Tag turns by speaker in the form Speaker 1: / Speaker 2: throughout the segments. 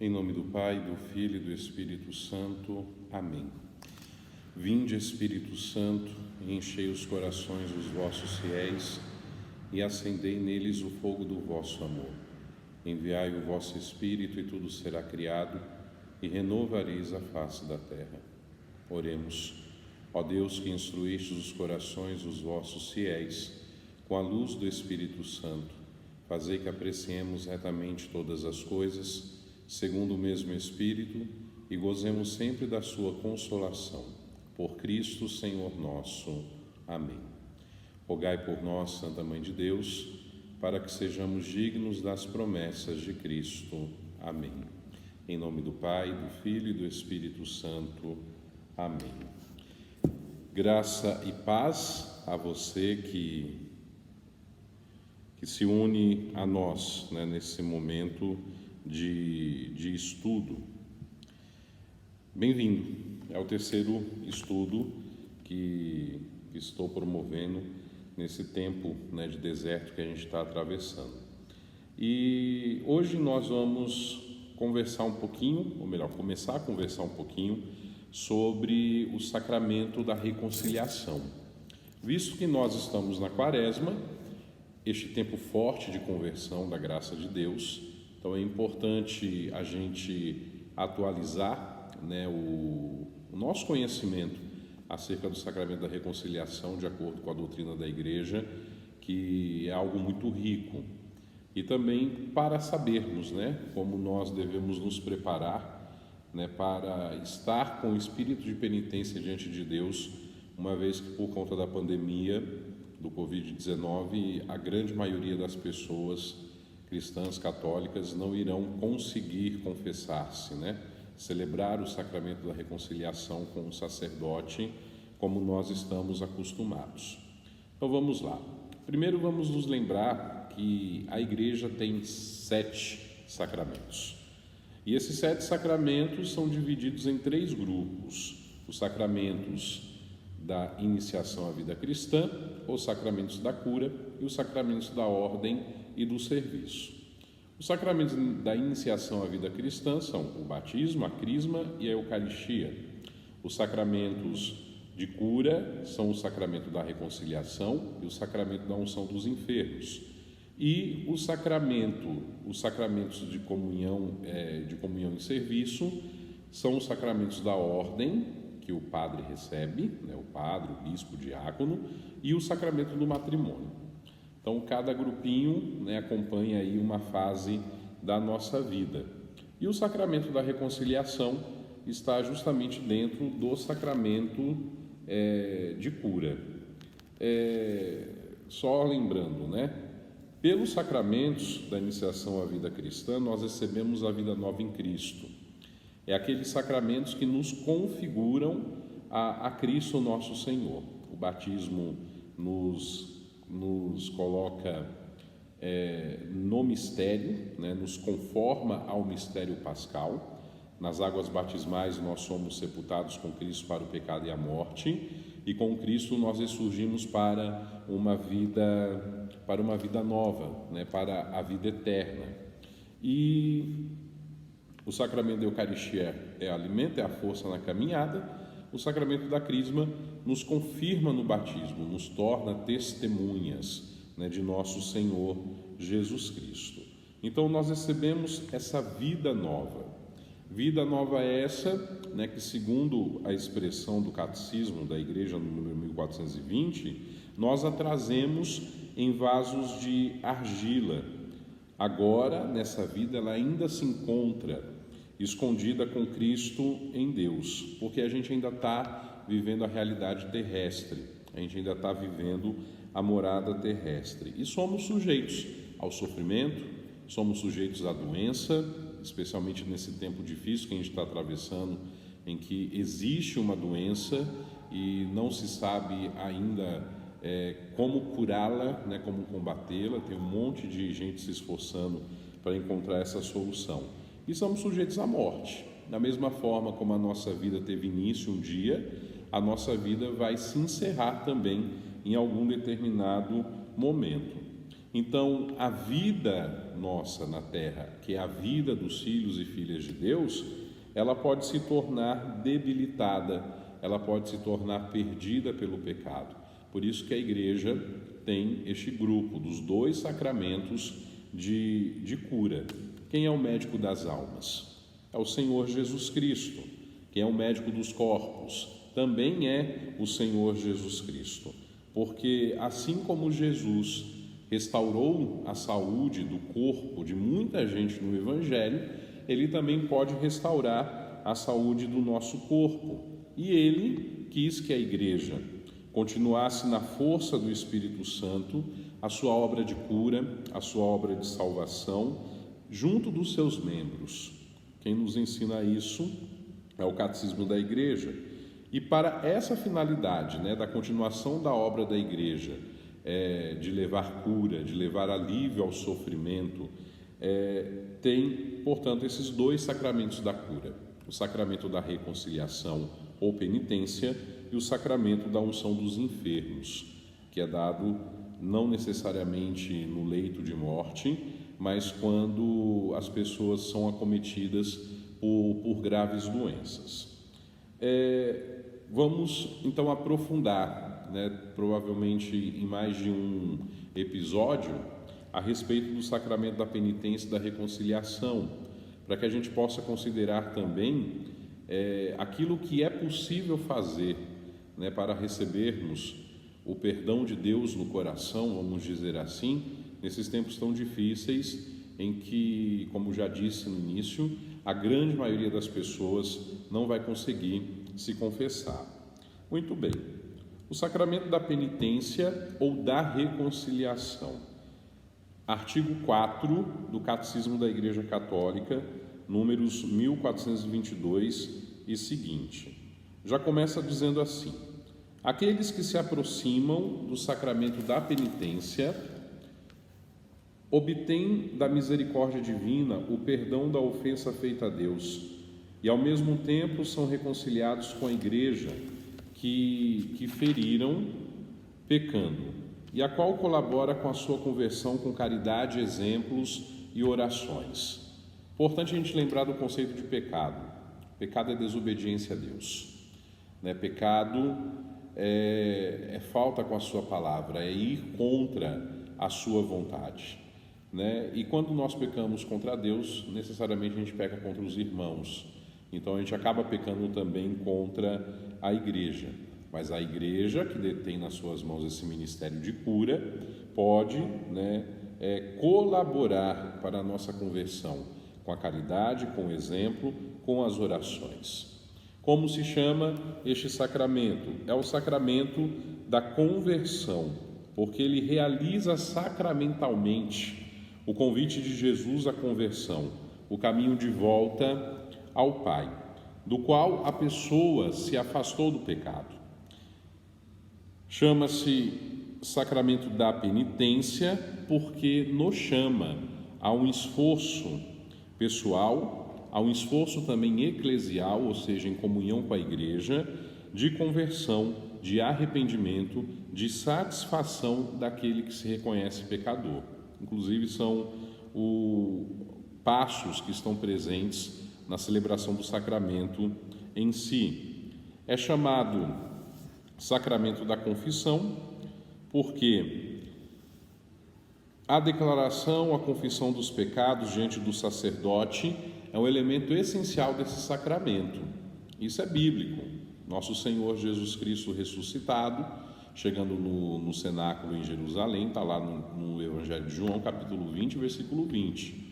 Speaker 1: Em nome do Pai, do Filho e do Espírito Santo. Amém. Vinde, Espírito Santo, e enchei os corações dos vossos fiéis e acendei neles o fogo do vosso amor. Enviai o vosso Espírito e tudo será criado e renovareis a face da terra. Oremos. Ó Deus, que instruístes os corações dos vossos fiéis com a luz do Espírito Santo, fazei que apreciemos retamente todas as coisas, segundo o mesmo Espírito, e gozemos sempre da sua consolação. Por Cristo, Senhor nosso. Amém. Rogai por nós, Santa Mãe de Deus, para que sejamos dignos das promessas de Cristo. Amém. Em nome do Pai, do Filho e do Espírito Santo. Amém. Graça e paz a você que se une a nós, nesse momento de estudo. Bem-vindo, é o terceiro estudo que estou promovendo nesse tempo de deserto que a gente está atravessando. E hoje nós vamos conversar um pouquinho, ou melhor, começar a conversar um pouquinho sobre o sacramento da reconciliação. Visto que nós estamos na Quaresma, este tempo forte de conversão da graça de Deus, então é importante a gente atualizar o nosso conhecimento acerca do sacramento da reconciliação de acordo com a doutrina da Igreja, que é algo muito rico. E também para sabermos como nós devemos nos preparar para estar com o espírito de penitência diante de Deus, uma vez que por conta da pandemia do Covid-19, a grande maioria das pessoas cristãs católicas não irão conseguir confessar-se, celebrar o sacramento da reconciliação com o sacerdote, como nós estamos acostumados. Então vamos lá. Primeiro vamos nos lembrar que a Igreja tem 7 sacramentos. E esses 7 sacramentos são divididos em 3 grupos: os sacramentos da iniciação à vida cristã, os sacramentos da cura e os sacramentos da ordem e do serviço. Os sacramentos da iniciação à vida cristã são o batismo, a crisma e a Eucaristia. Os sacramentos de cura são o sacramento da reconciliação e o sacramento da unção dos enfermos. E os sacramentos de comunhão e serviço são os sacramentos da ordem, que o padre recebe, o padre, o bispo, o diácono, e o sacramento do matrimônio. Então, cada grupinho acompanha aí uma fase da nossa vida. E o sacramento da reconciliação está justamente dentro do sacramento de cura. Só lembrando, pelos sacramentos da iniciação à vida cristã, nós recebemos a vida nova em Cristo. É aqueles sacramentos que nos configuram a Cristo nosso Senhor. O batismo nos coloca no mistério, nos conforma ao mistério pascal. Nas águas batismais nós somos sepultados com Cristo para o pecado e a morte, e com Cristo nós ressurgimos para uma vida nova, para a vida eterna. E o sacramento da Eucaristia é alimento, é a força na caminhada. O sacramento da crisma nos confirma no batismo, nos torna testemunhas de nosso Senhor Jesus Cristo. Então nós recebemos essa vida nova. Vida nova é essa, que segundo a expressão do Catecismo da Igreja, no número 1420, nós a trazemos em vasos de argila. Agora, nessa vida, ela ainda se encontra escondida com Cristo em Deus, porque a gente ainda está vivendo a realidade terrestre, a gente ainda está vivendo a morada terrestre. E somos sujeitos ao sofrimento, somos sujeitos à doença, especialmente nesse tempo difícil que a gente está atravessando, em que existe uma doença e não se sabe ainda como curá-la, como combatê-la. Tem um monte de gente se esforçando para encontrar essa solução. E somos sujeitos à morte. Da mesma forma como a nossa vida teve início um dia, a nossa vida vai se encerrar também em algum determinado momento. Então, a vida nossa na terra, que é a vida dos filhos e filhas de Deus, ela pode se tornar debilitada, ela pode se tornar perdida pelo pecado. Por isso que a igreja tem este grupo dos 2 sacramentos de cura. Quem é o médico das almas? É o Senhor Jesus Cristo. Quem é o médico dos corpos? Também é o Senhor Jesus Cristo. Porque assim como Jesus restaurou a saúde do corpo de muita gente no Evangelho, Ele também pode restaurar a saúde do nosso corpo. E Ele quis que a igreja continuasse na força do Espírito Santo a sua obra de cura, a sua obra de salvação, junto dos seus membros. Quem nos ensina isso é o Catecismo da Igreja. E para essa finalidade, da continuação da obra da Igreja, de levar cura, de levar alívio ao sofrimento, tem, portanto, esses 2 sacramentos da cura: o sacramento da reconciliação ou penitência e o sacramento da unção dos enfermos, que é dado não necessariamente no leito de morte, mas quando as pessoas são acometidas por graves doenças. Vamos então aprofundar, provavelmente em mais de um episódio, a respeito do sacramento da penitência e da reconciliação, para que a gente possa considerar também aquilo que é possível fazer, para recebermos o perdão de Deus no coração, vamos dizer assim, nesses tempos tão difíceis em que, como já disse no início, a grande maioria das pessoas não vai conseguir se confessar. Muito bem. O sacramento da penitência ou da reconciliação. Artigo 4 do Catecismo da Igreja Católica, números 1422 e seguinte. Já começa dizendo assim: aqueles que se aproximam do sacramento da penitência obtêm da misericórdia divina o perdão da ofensa feita a Deus e, ao mesmo tempo, são reconciliados com a Igreja que feriram pecando, e a qual colabora com a sua conversão com caridade, exemplos e orações. Importante a gente lembrar do conceito de pecado. Pecado é desobediência a Deus. Pecado é falta com a sua palavra, é ir contra a sua vontade. E quando nós pecamos contra Deus, necessariamente a gente peca contra os irmãos. Então a gente acaba pecando também contra a igreja. Mas a igreja, que detém nas suas mãos esse ministério de cura, pode colaborar para a nossa conversão com a caridade, com o exemplo, com as orações. Como se chama este sacramento? É o sacramento da conversão, porque ele realiza sacramentalmente o convite de Jesus à conversão, o caminho de volta ao Pai, do qual a pessoa se afastou do pecado. Chama-se sacramento da penitência porque nos chama a um esforço pessoal, a um esforço também eclesial, ou seja, em comunhão com a igreja, de conversão, de arrependimento, de satisfação daquele que se reconhece pecador. Inclusive são passos que estão presentes na celebração do sacramento em si. É chamado sacramento da confissão porque a declaração, a confissão dos pecados diante do sacerdote é um elemento essencial desse sacramento. Isso é bíblico. Nosso Senhor Jesus Cristo ressuscitado, chegando no cenáculo em Jerusalém, está lá no Evangelho de João, capítulo 20, versículo 20.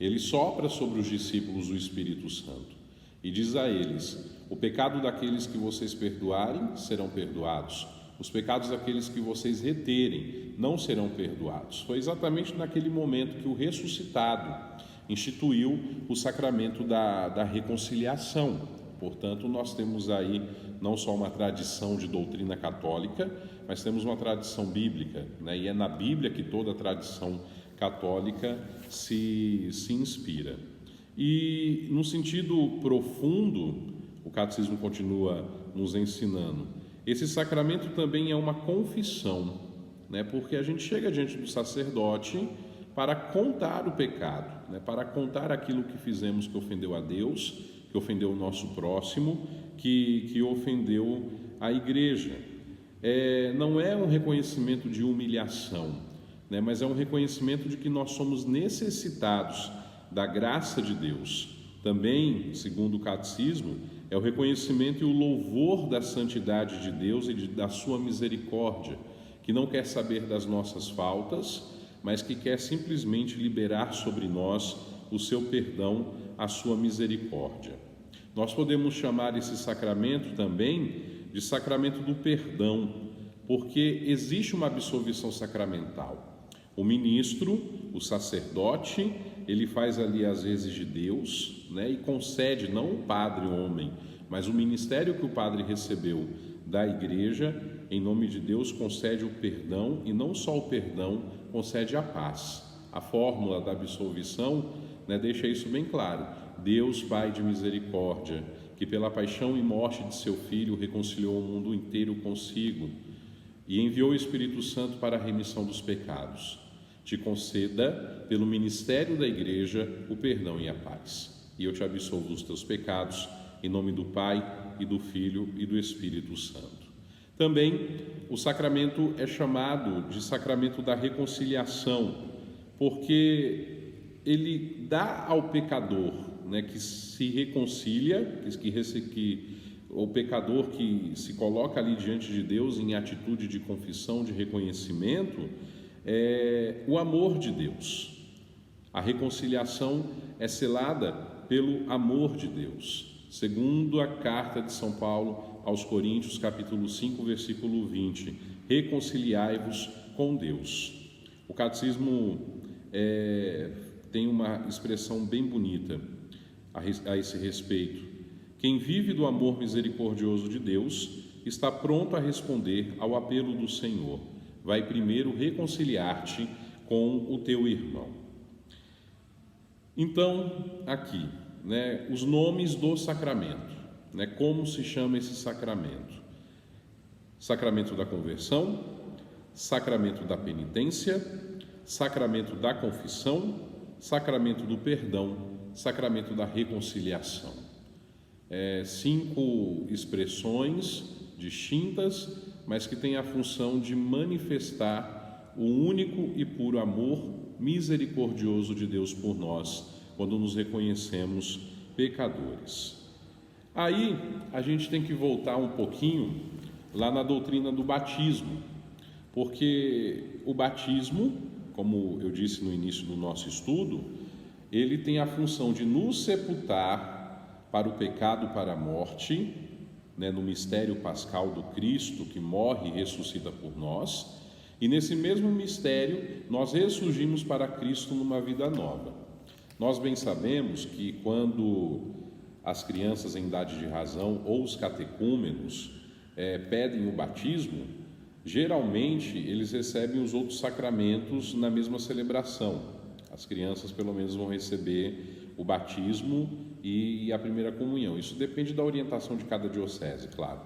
Speaker 1: Ele sopra sobre os discípulos o Espírito Santo e diz a eles: o pecado daqueles que vocês perdoarem serão perdoados, os pecados daqueles que vocês reterem não serão perdoados. Foi exatamente naquele momento que o ressuscitado instituiu o sacramento da reconciliação. Portanto, nós temos aí não só uma tradição de doutrina católica, mas temos uma tradição bíblica, e é na Bíblia que toda a tradição católica se inspira. E no sentido profundo, o Catecismo continua nos ensinando, esse sacramento também é uma confissão, né? Porque a gente chega diante do sacerdote para contar o pecado, né? Para contar aquilo que fizemos que ofendeu a Deus, que ofendeu o nosso próximo, que ofendeu a igreja. Não é um reconhecimento de humilhação, né? Mas é um reconhecimento de que nós somos necessitados da graça de Deus. Também, segundo o catecismo, é o reconhecimento e o louvor da santidade de Deus e da sua misericórdia, que não quer saber das nossas faltas, mas que quer simplesmente liberar sobre nós o seu perdão, a sua misericórdia. Nós podemos chamar esse sacramento também de sacramento do perdão, porque existe uma absolvição sacramental. O ministro, o sacerdote, ele faz ali as vezes de Deus, né, e concede, não o padre homem, mas o ministério que o padre recebeu da igreja, em nome de Deus, concede o perdão, e não só o perdão, concede a paz. A fórmula da absolvição, né, deixa isso bem claro. Deus, Pai de misericórdia, que pela paixão e morte de seu Filho reconciliou o mundo inteiro consigo e enviou o Espírito Santo para a remissão dos pecados, te conceda, pelo ministério da igreja, o perdão e a paz. E eu te absolvo dos teus pecados, em nome do Pai, e do Filho, e do Espírito Santo. Também o sacramento é chamado de sacramento da reconciliação, porque ele dá ao pecador, né, que se reconcilia, que o pecador que se coloca ali diante de Deus em atitude de confissão, de reconhecimento, o amor de Deus. A reconciliação é selada pelo amor de Deus. Segundo a carta de São Paulo aos Coríntios, capítulo 5, versículo 20, reconciliai-vos com Deus. O catecismo tem uma expressão bem bonita a esse respeito. Quem vive do amor misericordioso de Deus está pronto a responder ao apelo do Senhor. Vai primeiro reconciliar-te com o teu irmão. Então, aqui, né, os nomes do sacramento, né, como se chama esse sacramento? Sacramento da conversão, sacramento da penitência, sacramento da confissão, sacramento do perdão, sacramento da reconciliação. 5 expressões distintas, mas que têm a função de manifestar o único e puro amor misericordioso de Deus por nós, quando nos reconhecemos pecadores. Aí a gente tem que voltar um pouquinho lá na doutrina do batismo, porque o batismo, como eu disse no início do nosso estudo, ele tem a função de nos sepultar para o pecado, para a morte, né, no mistério pascal do Cristo, que morre e ressuscita por nós, e nesse mesmo mistério nós ressurgimos para Cristo numa vida nova. Nós bem sabemos que quando as crianças em idade de razão ou os catecúmenos pedem o batismo, geralmente eles recebem os outros sacramentos na mesma celebração. As crianças pelo menos vão receber o batismo e a primeira comunhão. Isso depende da orientação de cada diocese, claro.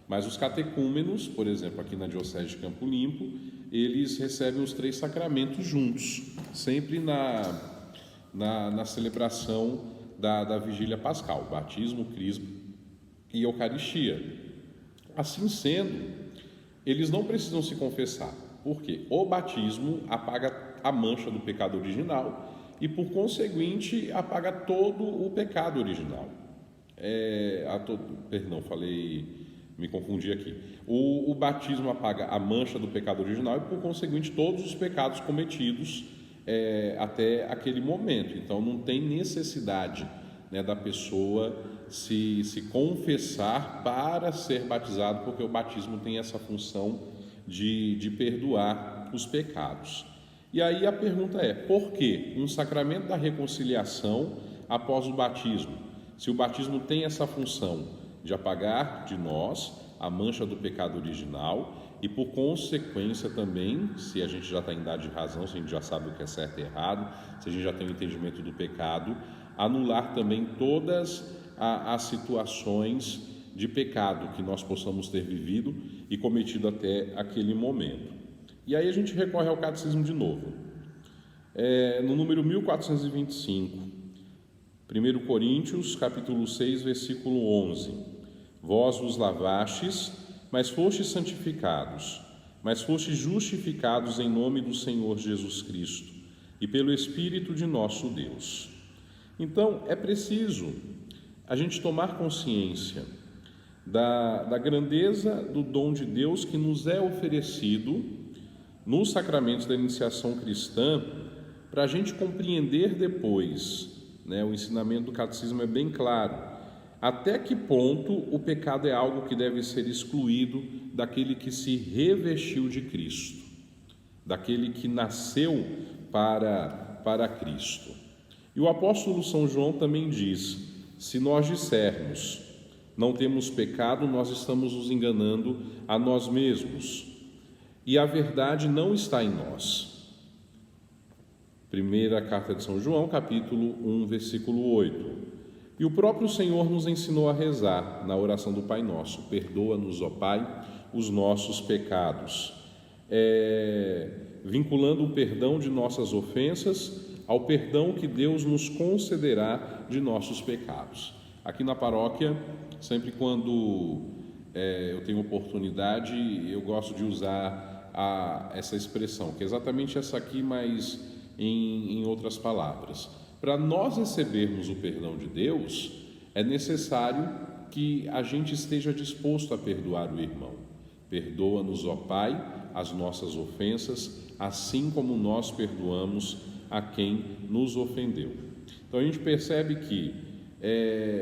Speaker 1: Mas os catecúmenos, por exemplo, aqui na diocese de Campo Limpo, eles recebem os 3 sacramentos juntos, sempre na celebração da vigília pascal, batismo, crisma e eucaristia. Assim sendo, eles não precisam se confessar, porque o batismo apaga a mancha do pecado original e, por conseguinte, apaga todo o pecado original. Me confundi aqui. O batismo apaga a mancha do pecado original e, por conseguinte, todos os pecados cometidos até aquele momento. Então, não tem necessidade, né, da pessoa se confessar para ser batizado, porque o batismo tem essa função de perdoar os pecados. E aí a pergunta é, por que um sacramento da reconciliação após o batismo? Se o batismo tem essa função de apagar de nós a mancha do pecado original e, por consequência também, se a gente já está em idade de razão, se a gente já sabe o que é certo e errado, se a gente já tem o entendimento do pecado, anular também todas as situações de pecado que nós possamos ter vivido e cometido até aquele momento. E aí a gente recorre ao catecismo de novo. No número 1425, 1 Coríntios, capítulo 6, versículo 11. Vós vos lavastes, mas fostes santificados, mas fostes justificados em nome do Senhor Jesus Cristo e pelo Espírito de nosso Deus. Então, é preciso a gente tomar consciência da grandeza do dom de Deus que nos é oferecido nos sacramentos da iniciação cristã, para a gente compreender depois, o ensinamento do catecismo é bem claro, até que ponto o pecado é algo que deve ser excluído daquele que se revestiu de Cristo, daquele que nasceu para Cristo. E o apóstolo São João também diz: se nós dissermos não temos pecado, nós estamos nos enganando a nós mesmos, e a verdade não está em nós. Primeira carta de São João, capítulo 1, versículo 8. E o próprio Senhor nos ensinou a rezar na oração do Pai Nosso: perdoa-nos, ó Pai, os nossos pecados, vinculando o perdão de nossas ofensas ao perdão que Deus nos concederá de nossos pecados. Aqui na paróquia, sempre quando eu tenho oportunidade, eu gosto de usar essa expressão, que é exatamente essa aqui, mas em outras palavras. Para nós recebermos o perdão de Deus, é necessário que a gente esteja disposto a perdoar o irmão. Perdoa-nos, ó Pai, as nossas ofensas, assim como nós perdoamos a quem nos ofendeu. Então a gente percebe que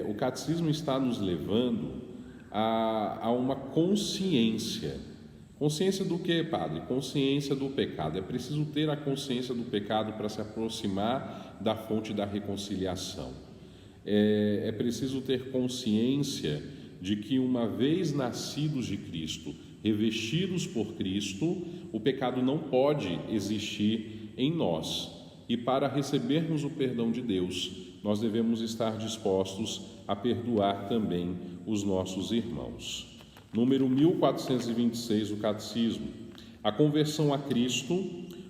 Speaker 1: o catecismo está nos levando a uma consciência. Consciência do que, padre? Consciência do pecado. É preciso ter a consciência do pecado para se aproximar da fonte da reconciliação. É preciso ter consciência de que, uma vez nascidos de Cristo, revestidos por Cristo, o pecado não pode existir em nós. E para recebermos o perdão de Deus, nós devemos estar dispostos a perdoar também os nossos irmãos. Número 1426 do Catecismo: a conversão a Cristo,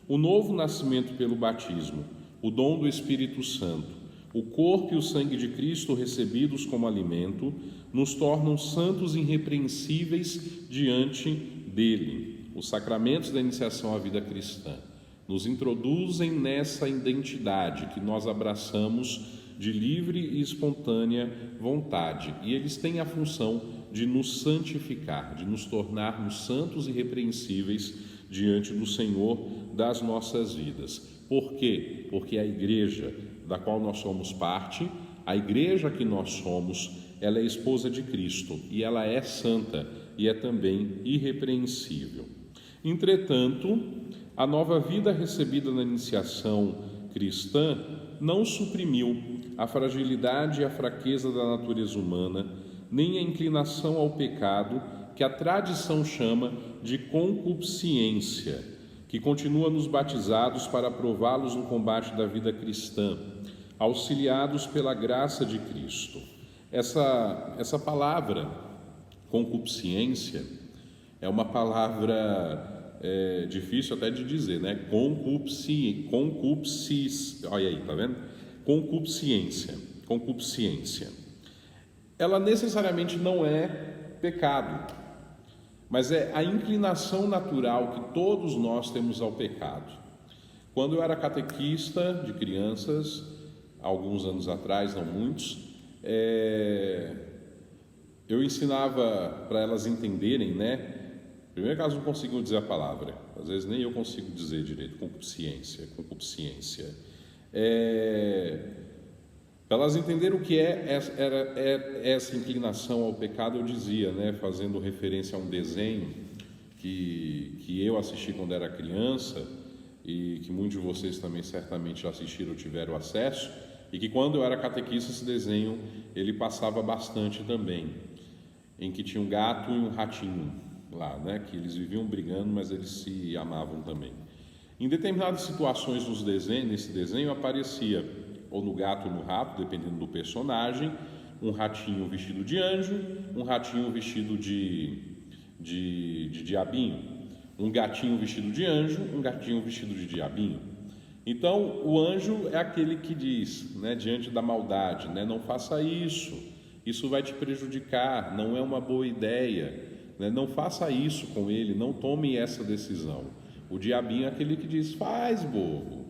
Speaker 1: o novo nascimento pelo batismo, o dom do Espírito Santo, o corpo e o sangue de Cristo recebidos como alimento, nos tornam santos e irrepreensíveis diante dele. Os sacramentos da iniciação à vida cristã nos introduzem nessa identidade que nós abraçamos de livre e espontânea vontade, e eles têm a função de nos santificar, de nos tornarmos santos e irrepreensíveis diante do Senhor das nossas vidas. Por quê? Porque a igreja da qual nós somos parte, a igreja que nós somos, ela é esposa de Cristo e ela é santa e é também irrepreensível. Entretanto, a nova vida recebida na iniciação cristã não suprimiu a fragilidade e a fraqueza da natureza humana, nem a inclinação ao pecado que a tradição chama de concupiscência, que continua nos batizados para prová-los no combate da vida cristã, auxiliados pela graça de Cristo. Essa palavra, concupiscência, é uma palavra difícil até de dizer, né? Olha aí, tá vendo? Concupiscência. Ela necessariamente não é pecado, mas é a inclinação natural que todos nós temos ao pecado. Quando eu era catequista de crianças, alguns anos atrás, não muitos, eu ensinava para elas entenderem, né? Primeiro que elas não conseguiam dizer a palavra, às vezes nem eu consigo dizer direito, concupiscência. Para elas entenderem o que é essa inclinação ao pecado, eu dizia, né, fazendo referência a um desenho que eu assisti quando era criança e que muitos de vocês também certamente já assistiram ou tiveram acesso, e que quando eu era catequista esse desenho ele passava bastante também, em que tinha um gato e um ratinho lá, né, que eles viviam brigando, mas eles se amavam também. Em determinadas situações nesse desenho aparecia, ou no gato ou no rato, dependendo do personagem, um ratinho vestido de anjo, um ratinho vestido de diabinho, Um gatinho vestido de anjo, um gatinho vestido de diabinho. Então, o anjo é aquele que diz, né, diante da maldade, né, não faça isso vai te prejudicar, não é uma boa ideia, né, não faça isso com ele, não tome essa decisão. O diabinho é aquele que diz, faz, bobo,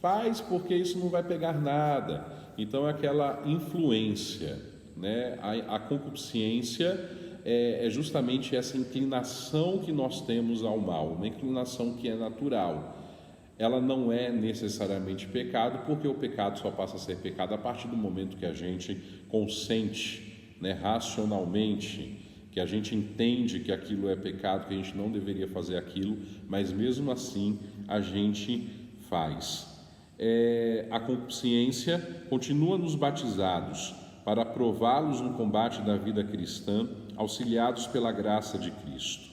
Speaker 1: faz porque isso não vai pegar nada. Então, é aquela influência, né, a concupiscência é justamente essa inclinação que nós temos ao mal, uma inclinação que é natural. Ela não é necessariamente pecado, porque o pecado só passa a ser pecado a partir do momento que a gente consente, né, racionalmente, que a gente entende que aquilo é pecado, que a gente não deveria fazer aquilo, mas mesmo assim a gente faz. A concupiscência continua nos batizados para prová-los no combate da vida cristã, auxiliados pela graça de Cristo.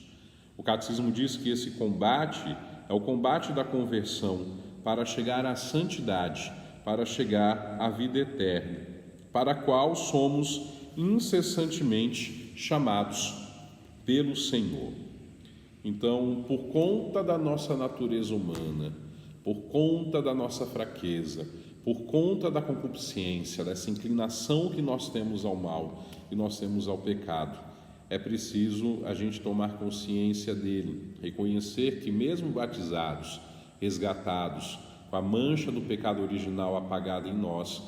Speaker 1: O Catecismo diz que esse combate é o combate da conversão para chegar à santidade, para chegar à vida eterna, para a qual somos incessantemente chamados pelo Senhor. Então, por conta da nossa natureza humana, por conta da nossa fraqueza, por conta da concupiscência, dessa inclinação que nós temos ao mal e nós temos ao pecado, é preciso a gente tomar consciência dele, reconhecer que mesmo batizados, resgatados, com a mancha do pecado original apagada em nós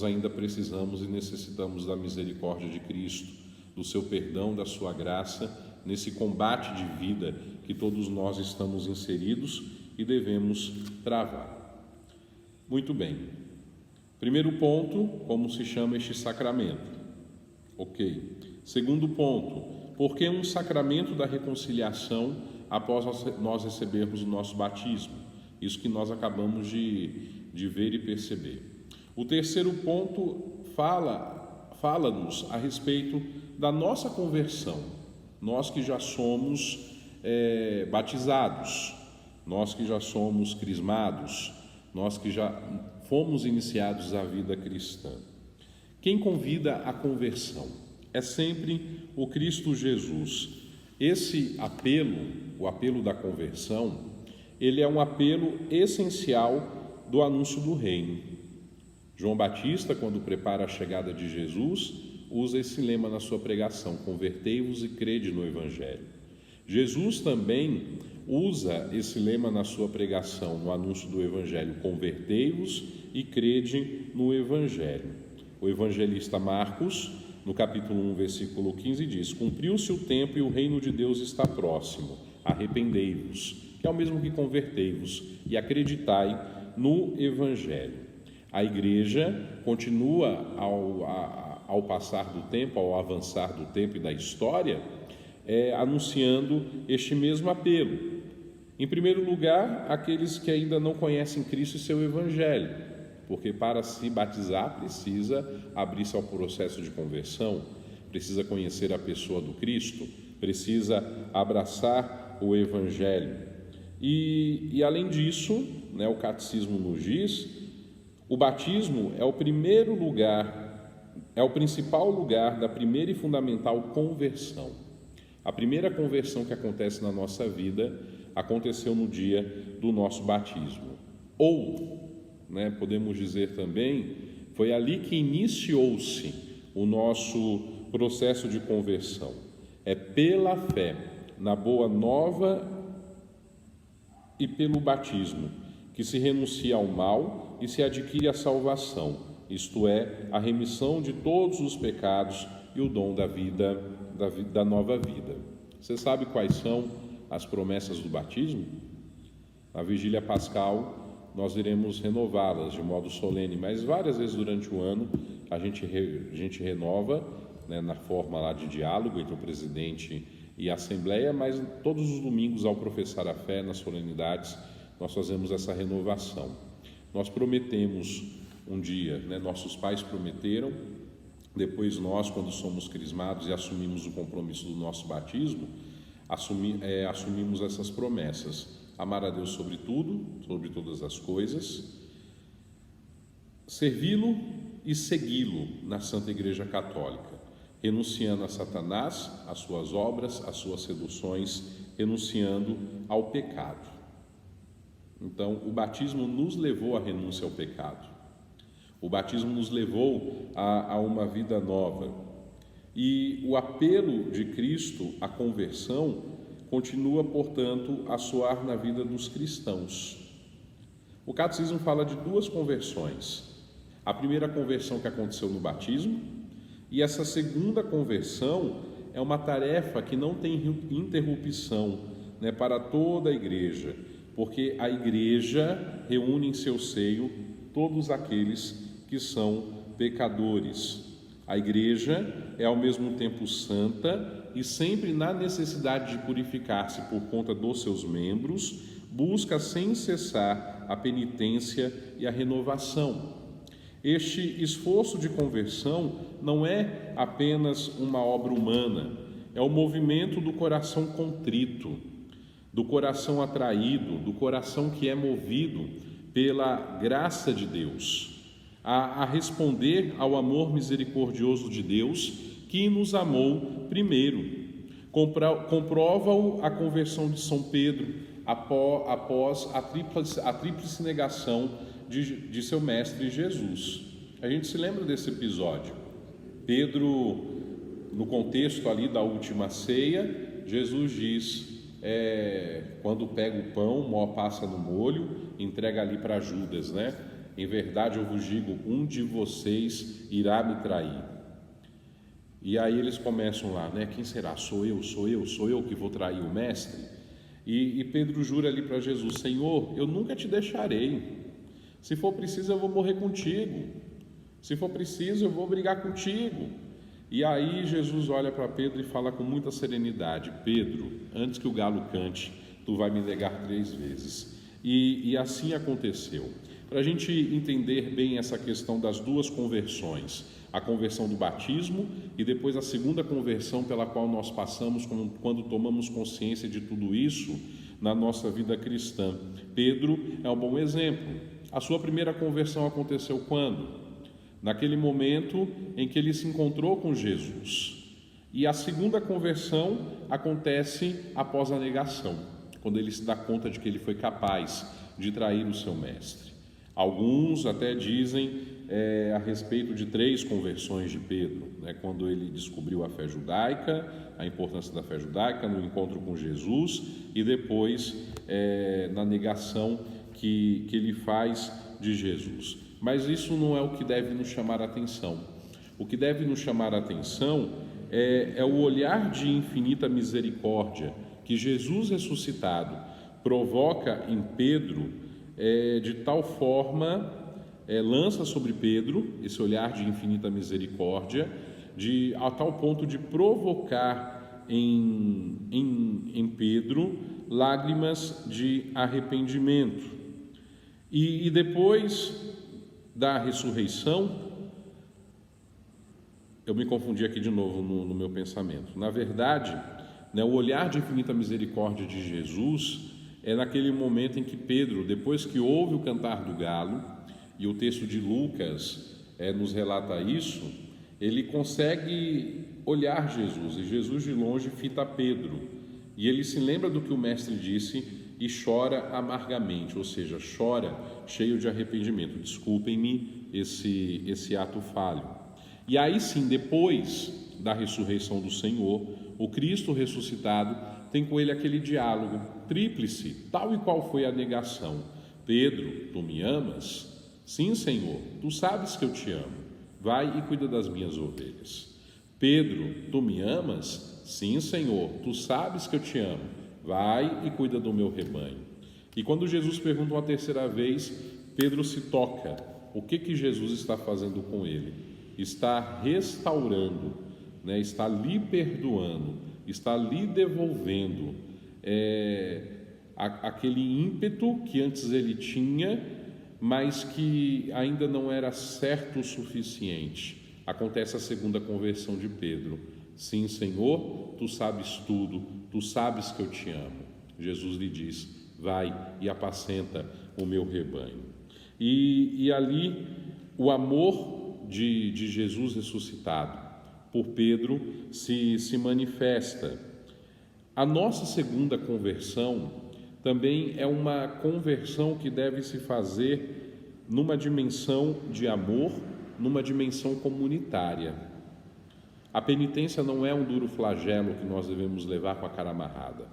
Speaker 1: ainda precisamos e necessitamos da misericórdia de Cristo, do seu perdão, da sua graça, nesse combate de vida que todos nós estamos inseridos e devemos travar. Muito bem. Primeiro ponto, como se chama este sacramento? Ok. Segundo ponto, por que um sacramento da reconciliação após nós recebermos o nosso batismo? Isso que nós acabamos de ver e perceber. O terceiro ponto fala-nos a respeito da nossa conversão. Nós que já somos batizados, nós que já somos crismados, nós que já fomos iniciados à vida cristã. Quem convida à conversão? É sempre o Cristo Jesus. Esse apelo, o apelo da conversão, ele é um apelo essencial do anúncio do reino. João Batista, quando prepara a chegada de Jesus, usa esse lema na sua pregação: convertei-vos e crede no Evangelho. Jesus também usa esse lema na sua pregação, no anúncio do Evangelho: convertei-vos e crede no Evangelho. O evangelista Marcos, no capítulo 1, versículo 15, diz: cumpriu-se o tempo e o reino de Deus está próximo, arrependei-vos, que é o mesmo que convertei-vos, e acreditai no Evangelho. A igreja continua ao passar do tempo, ao avançar do tempo e da história, anunciando este mesmo apelo. Em primeiro lugar, aqueles que ainda não conhecem Cristo e seu Evangelho, porque para se batizar precisa abrir-se ao processo de conversão, precisa conhecer a pessoa do Cristo, precisa abraçar o Evangelho. E além disso, né, o Catecismo nos diz, o batismo é o primeiro lugar, é o principal lugar da primeira e fundamental conversão. A primeira conversão que acontece na nossa vida aconteceu no dia do nosso batismo. Ou, podemos dizer também, foi ali que iniciou-se o nosso processo de conversão. É pela fé na Boa Nova e pelo batismo que se renuncia ao mal e se adquire a salvação, isto é, a remissão de todos os pecados e o dom da vida, da nova vida. Você sabe quais são as promessas do batismo? Na vigília pascal nós iremos renová-las de modo solene, mas várias vezes durante o ano a gente renova, na forma lá de diálogo entre o presidente e a assembleia, mas todos os domingos, ao professar a fé nas solenidades, nós fazemos essa renovação. Nós prometemos um dia, nossos pais prometeram, depois nós, quando somos crismados e assumimos o compromisso do nosso batismo, assumimos essas promessas: amar a Deus sobre tudo, sobre todas as coisas, servi-lo e segui-lo na Santa Igreja Católica, renunciando a Satanás, às suas obras, às suas seduções renunciando ao pecado. Então, o batismo nos levou à renúncia ao pecado. O batismo nos levou a uma vida nova. E o apelo de Cristo à conversão continua, portanto, a soar na vida dos cristãos. O catecismo fala de duas conversões. A primeira conversão que aconteceu no batismo, e essa segunda conversão é uma tarefa que não tem interrupção, para toda a igreja, porque a igreja reúne em seu seio todos aqueles que são pecadores. A igreja é ao mesmo tempo santa e sempre na necessidade de purificar-se por conta dos seus membros, busca sem cessar a penitência e a renovação. Este esforço de conversão não é apenas uma obra humana, é o movimento do coração contrito, do coração atraído, do coração que é movido pela graça de Deus, a responder ao amor misericordioso de Deus, que nos amou primeiro. Comprova-o a conversão de São Pedro após a tríplice negação de seu mestre Jesus. A gente se lembra desse episódio. Pedro, no contexto ali da última ceia, Jesus diz, quando pega o pão, mó passa no molho, entrega ali para Judas, Em verdade eu vos digo, um de vocês irá me trair. E aí eles começam lá, quem será? Sou eu que vou trair o mestre? E Pedro jura ali para Jesus, Senhor, eu nunca te deixarei. Se for preciso eu vou morrer contigo. Se for preciso eu vou brigar contigo. E aí Jesus olha para Pedro e fala com muita serenidade, Pedro, antes que o galo cante, tu vai me negar 3 vezes. E assim aconteceu. Para a gente entender bem essa questão das duas conversões, a conversão do batismo e depois a segunda conversão pela qual nós passamos quando tomamos consciência de tudo isso na nossa vida cristã. Pedro é um bom exemplo. A sua primeira conversão aconteceu quando? Naquele momento em que ele se encontrou com Jesus. E a segunda conversão acontece após a negação, quando ele se dá conta de que ele foi capaz de trair o seu mestre. Alguns até dizem a respeito de 3 conversões de Pedro, quando ele descobriu a fé judaica, a importância da fé judaica, no encontro com Jesus e depois na negação que ele faz de Jesus. Mas isso não é o que deve nos chamar a atenção. O que deve nos chamar a atenção é o olhar de infinita misericórdia que Jesus ressuscitado provoca em Pedro, de tal forma, lança sobre Pedro esse olhar de infinita misericórdia, a tal ponto de provocar em Pedro lágrimas de arrependimento. E depois da ressurreição, eu me confundi aqui de novo no meu pensamento. Na verdade, o olhar de infinita misericórdia de Jesus é naquele momento em que Pedro, depois que ouve o cantar do galo, e o texto de Lucas nos relata isso, ele consegue olhar Jesus, e Jesus de longe fita Pedro, e ele se lembra do que o mestre disse e chora amargamente, ou seja, chora cheio de arrependimento. Desculpem-me esse ato falho. E aí sim, depois da ressurreição do Senhor, o Cristo ressuscitado tem com ele aquele diálogo tríplice, tal e qual foi a negação. Pedro, tu me amas? Sim, Senhor, tu sabes que eu te amo. Vai e cuida das minhas ovelhas. Pedro, tu me amas? Sim, Senhor, tu sabes que eu te amo. Vai e cuida do meu rebanho. E quando Jesus pergunta uma terceira vez, Pedro se toca. O que Jesus está fazendo com ele? Está restaurando, está lhe perdoando, está lhe devolvendo aquele ímpeto que antes ele tinha, mas que ainda não era certo o suficiente. Acontece a segunda conversão de Pedro. Sim, Senhor, tu sabes tudo, tu sabes que eu te amo. Jesus lhe diz, vai e apacenta o meu rebanho. E ali o amor de Jesus ressuscitado por Pedro se manifesta. A nossa segunda conversão também é uma conversão que deve se fazer numa dimensão de amor, numa dimensão comunitária. A penitência não é um duro flagelo que nós devemos levar com a cara amarrada.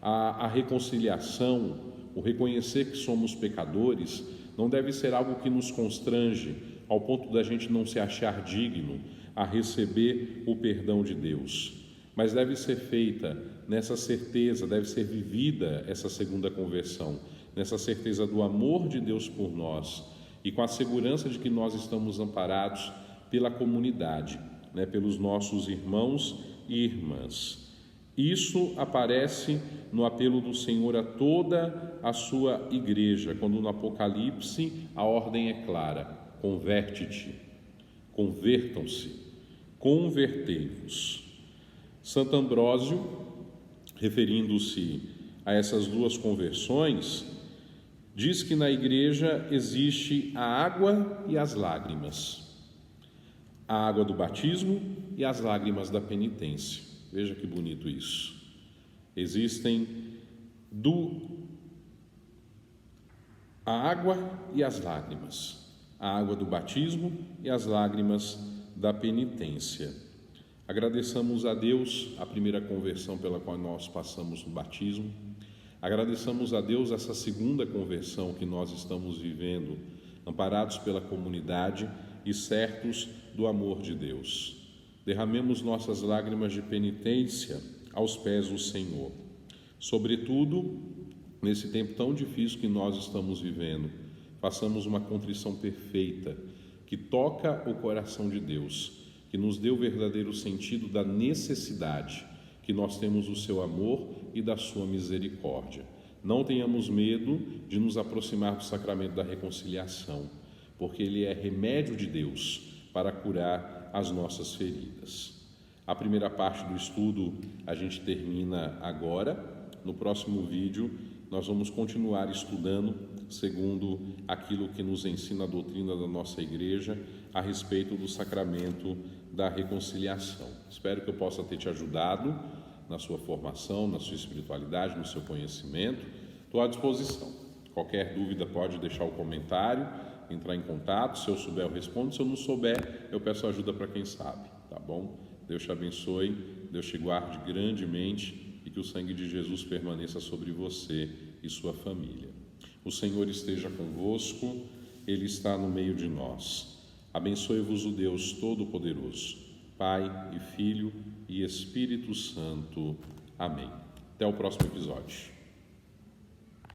Speaker 1: A reconciliação, o reconhecer que somos pecadores, não deve ser algo que nos constrange ao ponto da gente não se achar digno a receber o perdão de Deus, mas deve ser feita nessa certeza, deve ser vivida essa segunda conversão, nessa certeza do amor de Deus por nós e com a segurança de que nós estamos amparados pela comunidade, pelos nossos irmãos e irmãs. Isso aparece no apelo do Senhor a toda a sua igreja, quando no Apocalipse a ordem é clara: converte-te, convertam-se, convertei-vos. Santo Ambrósio, referindo-se a essas duas conversões, diz que na igreja existe a água e as lágrimas, a água do batismo e as lágrimas da penitência. Veja que bonito isso. Existem a água e as lágrimas, a água do batismo e as lágrimas da penitência. Agradeçamos a Deus a primeira conversão pela qual nós passamos no batismo. Agradeçamos a Deus essa segunda conversão que nós estamos vivendo, amparados pela comunidade e certos do amor de Deus. Derramemos nossas lágrimas de penitência aos pés do Senhor. Sobretudo, nesse tempo tão difícil que nós estamos vivendo, façamos uma contrição perfeita, que toca o coração de Deus, que nos dê o verdadeiro sentido da necessidade que nós temos do seu amor e da sua misericórdia. Não tenhamos medo de nos aproximar do sacramento da reconciliação, porque ele é remédio de Deus para curar as nossas feridas. A primeira parte do estudo a gente termina agora. No próximo vídeo nós vamos continuar estudando segundo aquilo que nos ensina a doutrina da nossa igreja a respeito do sacramento da reconciliação. Espero que eu possa ter te ajudado na sua formação, na sua espiritualidade, no seu conhecimento. Estou à disposição. Qualquer dúvida pode deixar o comentário, entrar em contato. Se eu souber, eu respondo. Se eu não souber, eu peço ajuda para quem sabe, tá bom? Deus te abençoe, Deus te guarde grandemente e que o sangue de Jesus permaneça sobre você e sua família. O Senhor esteja convosco, Ele está no meio de nós. Abençoe-vos o Deus Todo-Poderoso, Pai e Filho e Espírito Santo. Amém. Até o próximo episódio.